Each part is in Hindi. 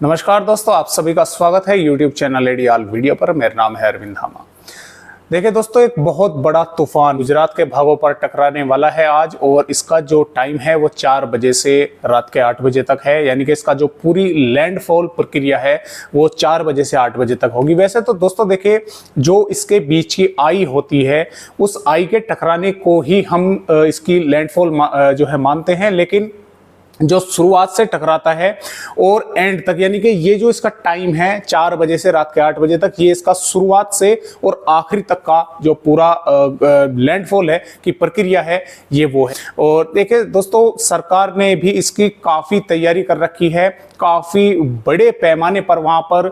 नमस्कार दोस्तों, आप सभी का स्वागत है YouTube चैनल एडियाल वीडियो पर। मेरा नाम है अरविंद धामा। देखिए दोस्तों, एक बहुत बड़ा तूफान गुजरात के भागों पर टकराने वाला है आज, और इसका जो टाइम है वो 4 बजे से रात के 8 बजे तक है। यानी कि इसका जो पूरी लैंडफॉल प्रक्रिया है वो 4 बजे से 8 बजे तक होगी। वैसे तो दोस्तों देखिए, जो इसके बीच की आई होती है उस आई के टकराने को ही हम इसकी लैंडफॉल जो है मानते हैं, लेकिन जो शुरुआत से टकराता है और एंड तक, यानी कि ये जो इसका टाइम है 4 बजे से रात के 8 बजे तक, ये इसका शुरुआत से और आखिरी तक का जो पूरा लैंडफॉल है की प्रक्रिया है, ये वो है। और देखिए दोस्तों, सरकार ने भी इसकी काफी तैयारी कर रखी है। काफी बड़े पैमाने पर वहां पर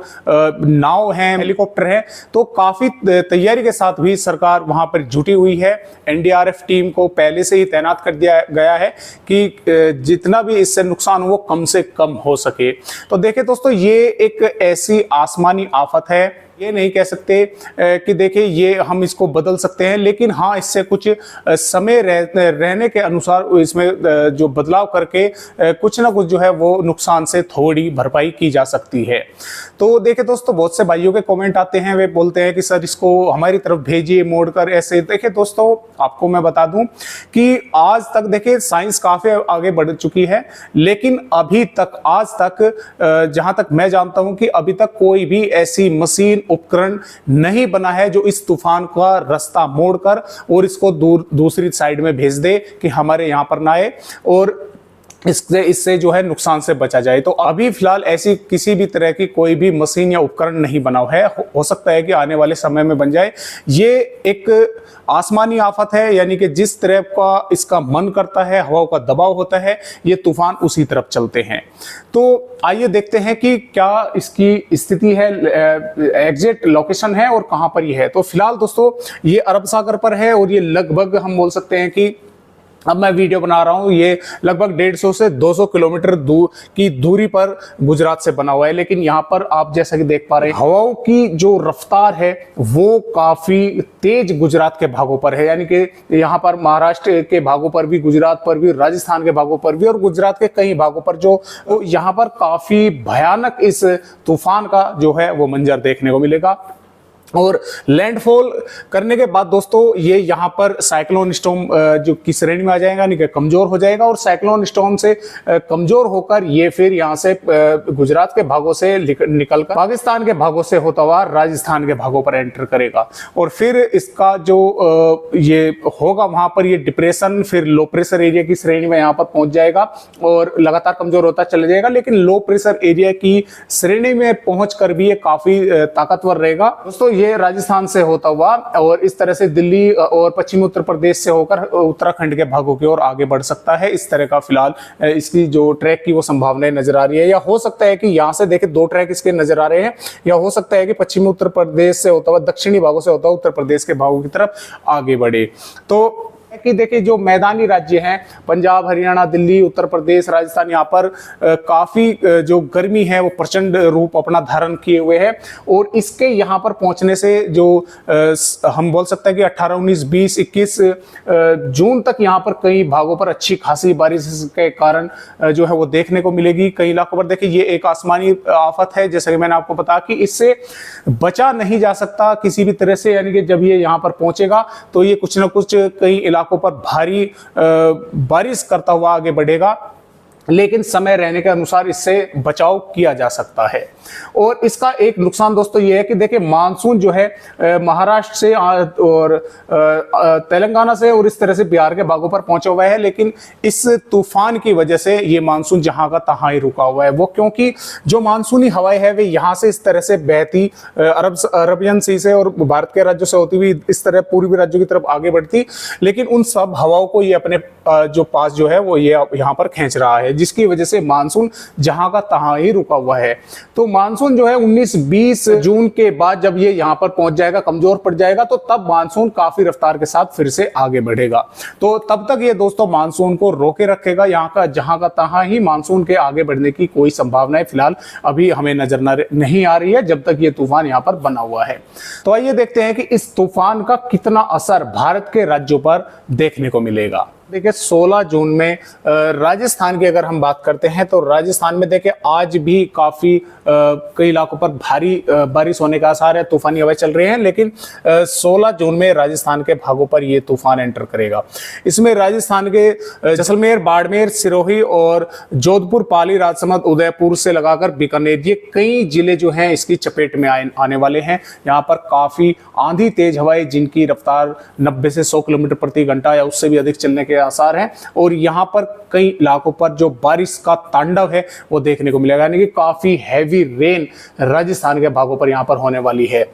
नाव हैं, हेलीकॉप्टर हैं, तो काफी तैयारी के साथ भी सरकार वहां पर जुटी हुई है। एनडीआरएफ टीम को पहले से ही तैनात कर दिया गया है कि जितना भी इससे नुकसान हो वो कम से कम हो सके। तो देखिए दोस्तों, ये एक ऐसी आसमानी आफत है, ये नहीं कह सकते कि देखिए ये हम इसको बदल सकते हैं, लेकिन हाँ, इससे कुछ समय रहने के अनुसार इसमें जो बदलाव करके कुछ ना कुछ जो है वो नुकसान से थोड़ी भरपाई की जा सकती है। तो देखिए दोस्तों, बहुत से भाइयों के कमेंट आते हैं, वे बोलते हैं कि सर इसको हमारी तरफ भेजिए मोड़कर ऐसे। देखिए दोस्तों, आपको मैं बता दूं कि आज तक देखिए साइंस काफी आगे बढ़ चुकी है, लेकिन अभी तक आज तक जहां तक मैं जानता हूं कि अभी तक कोई भी ऐसी मशीन उपकरण नहीं बना है जो इस तूफान का रास्ता मोड़कर और इसको दूसरी साइड में भेज दे कि हमारे यहां पर ना आए और इससे जो है नुकसान से बचा जाए। तो अभी फिलहाल ऐसी किसी भी तरह की कोई भी मशीन या उपकरण नहीं बना हुआ है। हो सकता है कि आने वाले समय में बन जाए। ये एक आसमानी आफत है, यानी कि जिस तरह का इसका मन करता है, हवाओं का दबाव होता है, ये तूफान उसी तरफ चलते हैं। तो आइए देखते हैं कि क्या इसकी स्थिति है, एग्जैक्ट लोकेशन है और कहां पर ये है। तो फिलहाल दोस्तों, ये अरब सागर पर है और ये लगभग हम बोल सकते हैं कि अब मैं वीडियो बना रहा हूं, ये लगभग 150 से 200 किलोमीटर की दूरी पर गुजरात से बना हुआ है। लेकिन यहां पर आप जैसा कि देख पा रहे हैं, हवाओं की जो रफ्तार है वो काफी तेज गुजरात के भागों पर है। यानी कि यहां पर महाराष्ट्र के भागों पर भी, गुजरात पर भी, राजस्थान के भागों पर भी और गुजरात के कई भागों पर जो यहां पर काफी भयानक इस तूफान का जो है वो मंजर देखने को मिलेगा। और लैंडफॉल करने के बाद दोस्तों, ये यहाँ पर साइक्लोन स्टॉर्म जो की श्रेणी में आ जाएगा, यानी कि कमजोर हो जाएगा, और साइक्लोन स्टॉर्म से कमजोर होकर ये फिर यहाँ से गुजरात के भागों से निकलकर पाकिस्तान के भागों से होता हुआ राजस्थान के भागों पर एंटर करेगा। और फिर इसका जो ये होगा वहां पर, ये डिप्रेशन फिर लो प्रेशर एरिया की श्रेणी में यहाँ पर पहुंच जाएगा और लगातार कमजोर होता चला जाएगा। लेकिन लो प्रेशर एरिया की श्रेणी में पहुंचकर भी ये काफी ताकतवर रहेगा। दोस्तों, ये राजस्थान से होता हुआ और इस तरह से दिल्ली और पश्चिमी उत्तर प्रदेश से होकर उत्तराखंड के भागों की ओर आगे बढ़ सकता है। इस तरह का फिलहाल इसकी जो ट्रैक की वो संभावनाएं नजर आ रही है। या हो सकता है कि यहां से देखे 2 ट्रैक इसके नजर आ रहे हैं, या हो सकता है कि पश्चिमी उत्तर प्रदेश से होता हुआ, दक्षिणी भागों से होता हुआ उत्तर प्रदेश के भागों की तरफ आगे बढ़े। तो कि देखिए, जो मैदानी राज्य हैं, पंजाब, हरियाणा, दिल्ली, उत्तर प्रदेश, राजस्थान, यहाँ पर काफी जो गर्मी है वो प्रचंड रूप अपना धारण किए हुए है। और इसके यहाँ पर पहुंचने से जो हम बोल सकते हैं कि 18, 19, 20, 21 जून तक यहाँ पर कई भागों पर अच्छी खासी बारिश के कारण जो है वो देखने को मिलेगी। कई इलाकों पर देखिए, ये एक आसमानी आफत है, जैसे कि मैंने आपको बताया कि इससे बचा नहीं जा सकता किसी भी तरह से। यानी कि जब ये यहाँ पर पहुंचेगा तो ये कुछ ना कुछ कई इलाकों पर भारी बारिश करता हुआ आगे बढ़ेगा, लेकिन समय रहने के अनुसार इससे बचाव किया जा सकता है। और इसका एक नुकसान दोस्तों ये है कि देखिए, मानसून जो है महाराष्ट्र से और तेलंगाना से और इस तरह से बिहार के भागों पर पहुंचा हुआ है, लेकिन इस तूफान की वजह से ये मानसून जहां का तहां ही रुका हुआ है। वो क्योंकि जो मानसूनी हवाएं है वे यहां से इस तरह से बहती अरबियन सी से और भारत के राज्यों से होती हुई इस तरह पूर्वी राज्यों की तरफ आगे बढ़ती, लेकिन उन सब हवाओं को ये अपने जो पास जो है वो ये यहाँ पर खींच रहा है, जिसकी वजह से मानसून जहां का तहां ही रुका हुआ है। तो मानसून जो है 19-20 जून के बाद जब ये यहां पर पहुंच जाएगा, कमजोर पड़ जाएगा, तो तब मानसून काफी रफ्तार के साथ फिर से आगे बढ़ेगा। तो तब तक ये दोस्तों मानसून को रोके रखेगा। यहाँ का जहां का तहां ही मानसून के आगे बढ़ने की कोई संभावना फिलहाल अभी हमें नजर नहीं आ रही है, जब तक ये तूफान यहाँ पर बना हुआ है। तो आइए देखते हैं कि इस तूफान का कितना असर भारत के राज्यों पर देखने को मिलेगा। देखिए 16 जून में राजस्थान की अगर हम बात करते हैं तो राजस्थान में देखिए आज भी काफी कई इलाकों पर भारी बारिश होने का आसार है, तूफानी हवाएं चल रही हैं, लेकिन 16 जून में राजस्थान के भागों पर यह तूफान एंटर करेगा। इसमें राजस्थान के जैसलमेर, बाड़मेर, सिरोही और जोधपुर, पाली, राजसमंद, उदयपुर से लगाकर बीकानेर, ये कई जिले जो हैं इसकी चपेट में आने वाले हैं। यहाँ पर काफी आंधी, तेज हवाएं जिनकी रफ्तार 90 से 100 किलोमीटर प्रति घंटा या उससे भी अधिक चलने के आसार हैं, और यहाँ पर कई इलाकों पर जो बारिश का तांडव है वो देखने को मिलेगा, यानी कि काफी हैवी रेन राजस्थान के भागों पर यहाँ पर होने वाली है।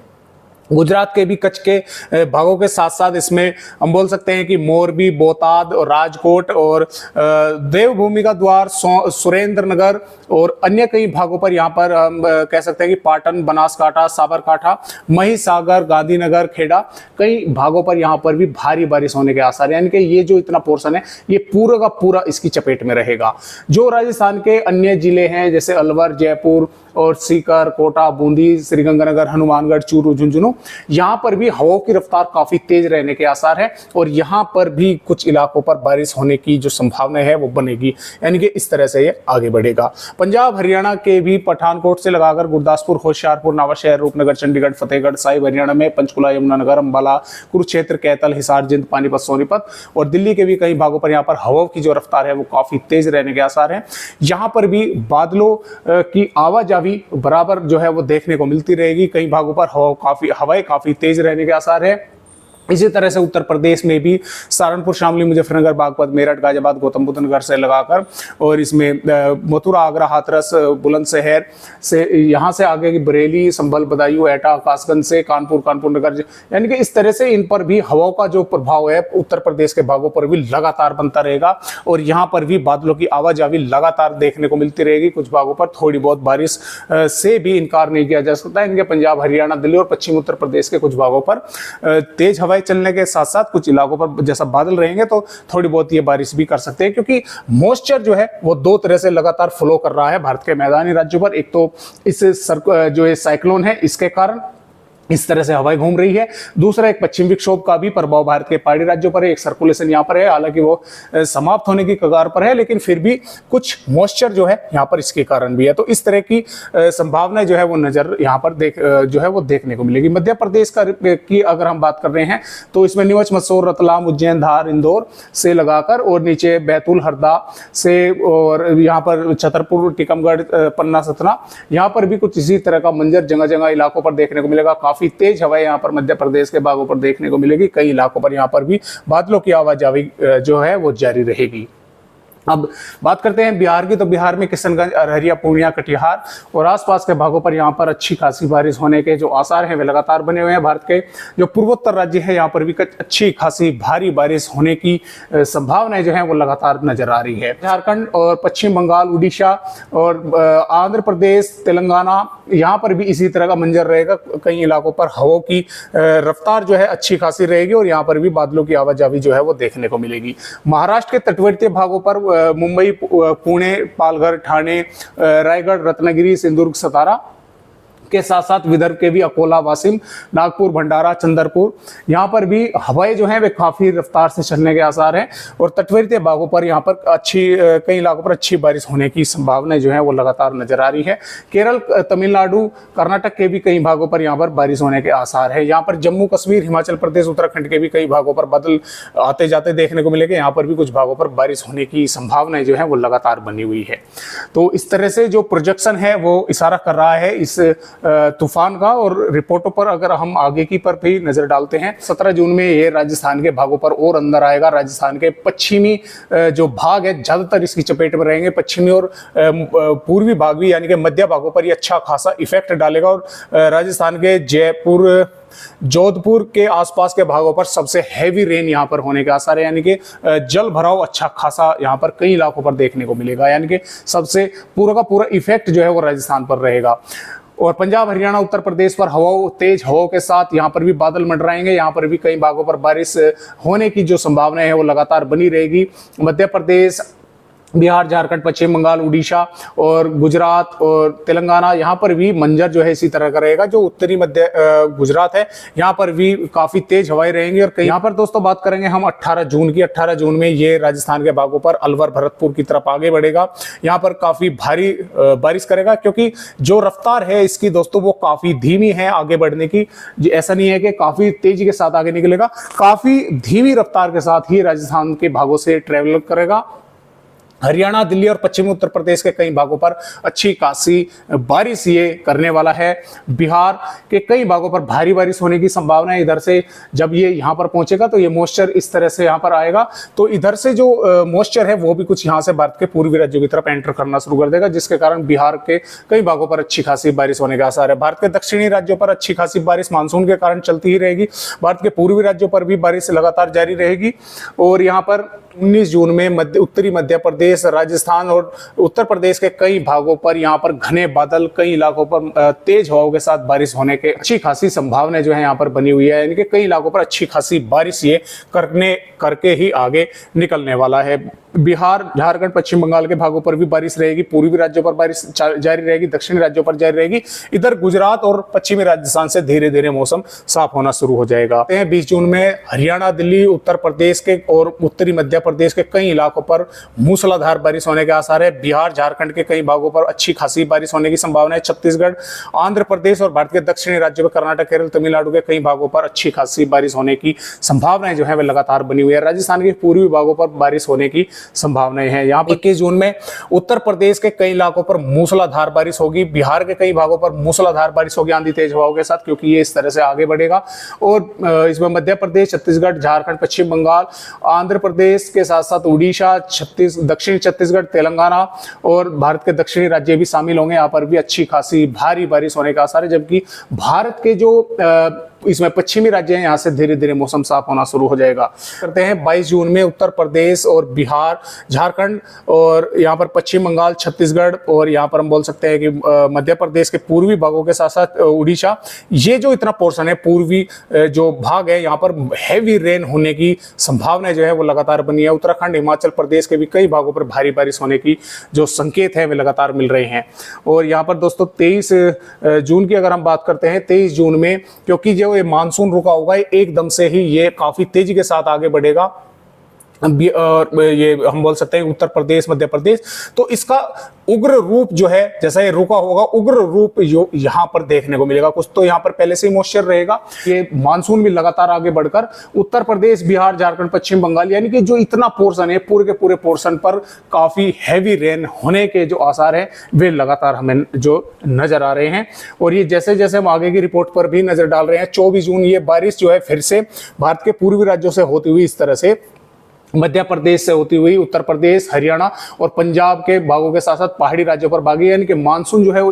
गुजरात के भी कच्छ के भागों के साथ साथ इसमें हम बोल सकते हैं कि मोरबी, बोटाद और राजकोट और देवभूमि का द्वार, सुरेंद्रनगर और अन्य कई भागों पर यहाँ पर हम कह सकते हैं कि पाटन, बनासकांठा, साबरकांठा, महिसागर, गांधीनगर, खेड़ा, कई भागों पर यहाँ पर भी भारी बारिश होने के आसार है। यानी कि ये जो इतना पोर्शन है ये पूरा का पूरा इसकी चपेट में रहेगा। जो राजस्थान के अन्य जिले हैं जैसे अलवर, जयपुर और सीकर, कोटा, बूंदी, श्रीगंगानगर, हनुमानगढ़, चूरू, झुंझुनू, यहाँ पर भी हवाओं की रफ्तार काफी तेज रहने के आसार है और यहाँ पर भी कुछ इलाकों पर बारिश होने की जो संभावना है वो बनेगी। यानी कि इस तरह से ये आगे बढ़ेगा। पंजाब, हरियाणा के भी पठानकोट से लगाकर गुरदासपुर, होशियारपुर, नवाशहर, रूपनगर, चंडीगढ़, फतेहगढ़ साहिब हरियाणा में, पंचकुला, यमुनानगर, अंबाला, कुरुक्षेत्र, कैथल, हिसार, जिंद, पानीपत, सोनीपत और दिल्ली के भी कई भागों पर यहाँ पर हवाओं की जो रफ्तार है वो काफी तेज रहने के आसार है। यहाँ पर भी बादलों की आवाजाही बराबर जो है वो देखने को मिलती रहेगी। कई भागों पर हवाएं काफी तेज रहने के आसार है। इसी तरह से उत्तर प्रदेश में भी सहारनपुर, शामली, मुजफ्फरनगर, बागपत, मेरठ, गाजियाबाद, गौतम बुद्ध नगर से लगाकर और इसमें मथुरा, आगरा, हाथरस, बुलंदशहर से यहाँ से आगे की बरेली, संभल, बदायूं, एटा, कासगंज से कानपुर नगर, यानी कि इस तरह से इन पर भी हवाओं का जो प्रभाव है उत्तर प्रदेश के भागों पर भी लगातार बनता रहेगा और यहाँ पर भी बादलों की आवाजाही लगातार देखने को मिलती रहेगी। कुछ भागों पर थोड़ी बहुत बारिश से भी इनकार नहीं किया जा सकता। इनके पंजाब, हरियाणा, दिल्ली और पश्चिमी उत्तर प्रदेश के कुछ भागों पर तेज हवाएं चलने के साथ साथ कुछ इलाकों पर जैसा बादल रहेंगे तो थोड़ी बहुत ये बारिश भी कर सकते हैं, क्योंकि मॉइस्चर जो है वो दो तरह से लगातार फ्लो कर रहा है भारत के मैदानी राज्यों पर। एक तो इस जो ये साइक्लोन है इसके कारण इस तरह से हवाएं घूम रही है, दूसरा एक पश्चिम विक्षोभ का भी प्रभाव भारत के पहाड़ी राज्यों पर है, एक सर्कुलेशन यहाँ पर है, हालांकि वो समाप्त होने की कगार पर है, लेकिन फिर भी कुछ मॉइस्चर जो है यहाँ पर इसके कारण भी है। तो इस तरह की संभावना जो है वो नजर यहाँ पर जो है वो देखने को मिलेगी। मध्य प्रदेश की अगर हम बात कर रहे हैं तो इसमें नीमच, मंदसौर, रतलाम, उज्जैन, धार, इंदौर से लगाकर और नीचे बैतूल, हरदा से और यहाँ पर छतरपुर, टीकमगढ़, पन्ना, सतना, यहाँ पर भी कुछ इसी तरह का मंजर जगह जगह इलाकों पर देखने को मिलेगा। काफी तेज हवाएं यहाँ पर मध्य प्रदेश के भागों पर देखने को मिलेगी। कई इलाकों पर यहाँ पर भी बादलों की आवाजाही जो है वो जारी रहेगी। अब बात करते हैं बिहार की, तो बिहार में किशनगंज, अररिया, पूर्णिया, कटिहार और आसपास के भागों पर यहाँ पर अच्छी खासी बारिश होने के जो आसार हैं वे लगातार बने हुए हैं। भारत के जो पूर्वोत्तर राज्य है यहाँ पर भी अच्छी खासी भारी बारिश होने की संभावनाएं जो है वो लगातार नजर आ रही है। झारखंड और पश्चिम बंगाल, उड़ीसा और आंध्र प्रदेश, तेलंगाना, यहाँ पर भी इसी तरह का मंजर रहेगा। कई इलाकों पर हवाओं की रफ्तार जो है अच्छी खासी रहेगी और यहाँ पर भी बादलों की आवाजाही जो है वो देखने को मिलेगी। महाराष्ट्र के तटवर्ती भागों पर मुंबई, पुणे, पालघर, ठाणे, रायगढ़, रत्नागिरी, सिंधुदुर्ग, सतारा के साथ साथ विदर्भ के भी अकोला, वाशिम, नागपुर, भंडारा, चंद्रपुर, यहाँ पर भी हवाएं जो हैं वे काफी रफ्तार से चलने के आसार हैं और तटवर्ती भागों पर यहाँ पर कई इलाकों पर अच्छी बारिश होने की संभावना जो है वो लगातार नजर आ रही है। केरल, तमिलनाडु, कर्नाटक के भी कई भागों पर यहाँ पर बारिश होने के आसार है। यहाँ पर जम्मू कश्मीर, हिमाचल प्रदेश, उत्तराखंड के भी कई भागों पर बादल आते जाते देखने को मिलेंगे। यहाँ पर भी कुछ भागों पर बारिश होने की संभावनाएं जो है वो लगातार बनी हुई है। तो इस तरह से जो प्रोजेक्शन है वो इशारा कर रहा है इस तूफान का। और रिपोर्टों पर अगर हम आगे की पर भी नजर डालते हैं, 17 जून में ये राजस्थान के भागों पर और अंदर आएगा। राजस्थान के पश्चिमी जो भाग है ज्यादातर इसकी चपेट में रहेंगे। पश्चिमी और पूर्वी भाग भी यानी कि मध्य भागों पर ये अच्छा खासा इफेक्ट डालेगा और राजस्थान के जयपुर, जोधपुर के आसपास के भागों पर सबसे हैवी रेन यहाँ पर होने के आसार है, यानी कि जल भराव अच्छा खासा यहाँ पर कई इलाकों पर देखने को मिलेगा। यानी कि सबसे पूरा का पूरा इफेक्ट जो है वो राजस्थान पर रहेगा। और पंजाब, हरियाणा, उत्तर प्रदेश पर तेज हवाओं के साथ यहाँ पर भी बादल मंडराएंगे। यहाँ पर भी कई भागों पर बारिश होने की जो संभावना है वो लगातार बनी रहेगी। मध्य प्रदेश, बिहार, झारखंड, पश्चिम बंगाल, उड़ीसा और गुजरात और तेलंगाना, यहाँ पर भी मंजर जो है इसी तरह का रहेगा। जो उत्तरी मध्य गुजरात है, यहाँ पर भी काफी तेज हवाएं रहेंगी। और यहाँ पर दोस्तों बात करेंगे हम 18 जून की। 18 जून में ये राजस्थान के भागों पर अलवर, भरतपुर की तरफ आगे बढ़ेगा। यहाँ पर काफी भारी बारिश करेगा, क्योंकि जो रफ्तार है इसकी दोस्तों वो काफी धीमी है आगे बढ़ने की। ऐसा नहीं है कि काफी तेजी के साथ आगे निकलेगा, काफी धीमी रफ्तार के साथ ही राजस्थान के भागों से ट्रेवल करेगा। हरियाणा, दिल्ली और पश्चिमी उत्तर प्रदेश के कई भागों पर अच्छी खासी बारिश ये करने वाला है। बिहार के कई भागों पर भारी बारिश होने की संभावना है। इधर से जब ये यहाँ पर पहुंचेगा तो ये मॉइस्चर इस तरह से यहाँ पर आएगा, तो इधर से जो मॉइस्चर है वो भी कुछ यहाँ से भारत के पूर्वी राज्यों की तरफ एंटर करना शुरू कर देगा, जिसके कारण बिहार के कई भागों पर अच्छी खासी बारिश होने का आसार है। भारत के दक्षिणी राज्यों पर अच्छी खासी बारिश मानसून के कारण चलती ही रहेगी। भारत के पूर्वी राज्यों पर भी बारिश लगातार जारी रहेगी। और यहाँ पर 19 जून में उत्तरी मध्य प्रदेश, राजस्थान और उत्तर प्रदेश के कई भागों पर यहाँ पर घने बादल, कई इलाकों पर तेज हवाओं के साथ बारिश होने के अच्छी खासी संभावना जो है यहाँ पर बनी हुई है। यानी कि कई इलाकों पर अच्छी खासी बारिश ये करके ही आगे निकलने वाला है। बिहार, झारखंड, पश्चिम बंगाल के भागों पर भी बारिश रहेगी। पूर्वी राज्यों पर बारिश जारी रहेगी, दक्षिणी राज्यों पर जारी रहेगी। इधर गुजरात और पश्चिमी राजस्थान से धीरे धीरे मौसम साफ होना शुरू हो जाएगा। 20 जून में हरियाणा, दिल्ली, उत्तर प्रदेश के और उत्तरी मध्य प्रदेश के कई इलाकों पर मूसलाधार बारिश होने के आसार है। बिहार, झारखंड के कई भागों पर अच्छी खासी बारिश होने की संभावना है। छत्तीसगढ़, आंध्र प्रदेश और भारत के दक्षिणी राज्यों में कर्नाटक, केरल, तमिलनाडु के कई भागों पर अच्छी खासी बारिश होने की संभावनाएं जो है वह लगातार बनी हुई है। राजस्थान के पूर्वी भागों पर बारिश होने की संभावनाएं हैं। यहाँ पर 21 जून में उत्तर प्रदेश के कई इलाकों पर मूसलाधार बारिश होगी। बिहार के कई भागों पर मूसलाधार बारिश होगी आंधी तेज हवाओं के साथ, क्योंकि ये इस तरह से आगे बढ़ेगा। और इसमें मध्य प्रदेश, छत्तीसगढ़, झारखंड, पश्चिम बंगाल, आंध्र प्रदेश के साथ साथ उड़ीसा, दक्षिणी छत्तीसगढ़, तेलंगाना और भारत के दक्षिणी राज्य भी शामिल होंगे। यहाँ पर भी अच्छी खासी भारी बारिश होने का आसार है। जबकि भारत के जो इसमें पश्चिमी राज्य हैं, यहाँ से धीरे धीरे मौसम साफ होना शुरू हो जाएगा। करते हैं 22 जून में उत्तर प्रदेश और बिहार, झारखंड और यहाँ पर पश्चिम बंगाल, छत्तीसगढ़ और यहाँ पर हम बोल सकते हैं कि मध्य प्रदेश के पूर्वी भागों के साथ साथ उड़ीसा, ये जो इतना पोर्शन है, पूर्वी जो भाग है, यहाँ पर हैवी रेन होने की संभावना जो है वो लगातार बनी है। उत्तराखंड, हिमाचल प्रदेश के भी कई भागों पर भारी बारिश होने की जो संकेत है वे लगातार मिल रहे हैं। और यहाँ पर दोस्तों 23 जून की अगर हम बात करते हैं, 23 जून में क्योंकि जो ये मानसून रुका होगा, एकदम से ही ये काफी तेजी के साथ आगे बढ़ेगा। ये हम बोल सकते हैं उत्तर प्रदेश, मध्य प्रदेश, तो इसका उग्र रूप जो है, जैसा ये रुका होगा, उग्र रूप जो यहाँ पर देखने को मिलेगा। कुछ तो यहाँ पर पहले से ही मॉइस्चर रहेगा। ये मानसून भी लगातार आगे बढ़कर उत्तर प्रदेश, बिहार, झारखंड, पश्चिम बंगाल, यानी कि जो इतना पोर्शन है, पूरे के पूरे पोर्शन पर काफी हैवी रेन होने के जो आसार है वे लगातार हमें जो नजर आ रहे हैं। और ये जैसे जैसे हम आगे की रिपोर्ट पर भी नजर डाल रहे हैं, 24 जून ये बारिश जो है फिर से भारत के पूर्वी राज्यों से होती हुई इस तरह से मध्य प्रदेश से होती हुई उत्तर प्रदेश, हरियाणा और पंजाब के भागों के साथ साथ पहाड़ी राज्यों पर भागी, यानी कि मानसून जो है वो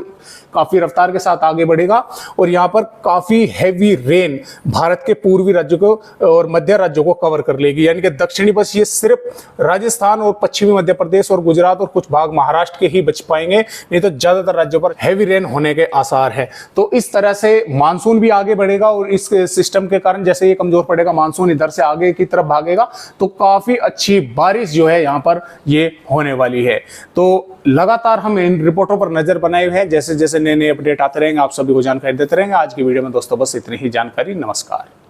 काफी रफ्तार के साथ आगे बढ़ेगा। और यहाँ पर काफी हैवी रेन भारत के पूर्वी राज्यों को और मध्य राज्यों को कवर कर लेगी। यानी कि दक्षिणी बस ये सिर्फ राजस्थान और पश्चिमी मध्य प्रदेश और गुजरात और कुछ भाग महाराष्ट्र के ही बच पाएंगे, नहीं तो ज्यादातर राज्यों पर हैवी रेन होने के आसार है। तो इस तरह से मानसून भी आगे बढ़ेगा और इस सिस्टम के कारण जैसे ये कमजोर पड़ेगा, मानसून इधर से आगे की तरफ भागेगा, तो काफी अच्छी बारिश जो है यहाँ पर ये होने वाली है। तो लगातार हम इन रिपोर्टों पर नजर बनाए हुए हैं, जैसे जैसे नए नए अपडेट आते रहेंगे आप सभी को जानकारी देते रहेंगे। आज की वीडियो में दोस्तों बस इतनी ही जानकारी। नमस्कार।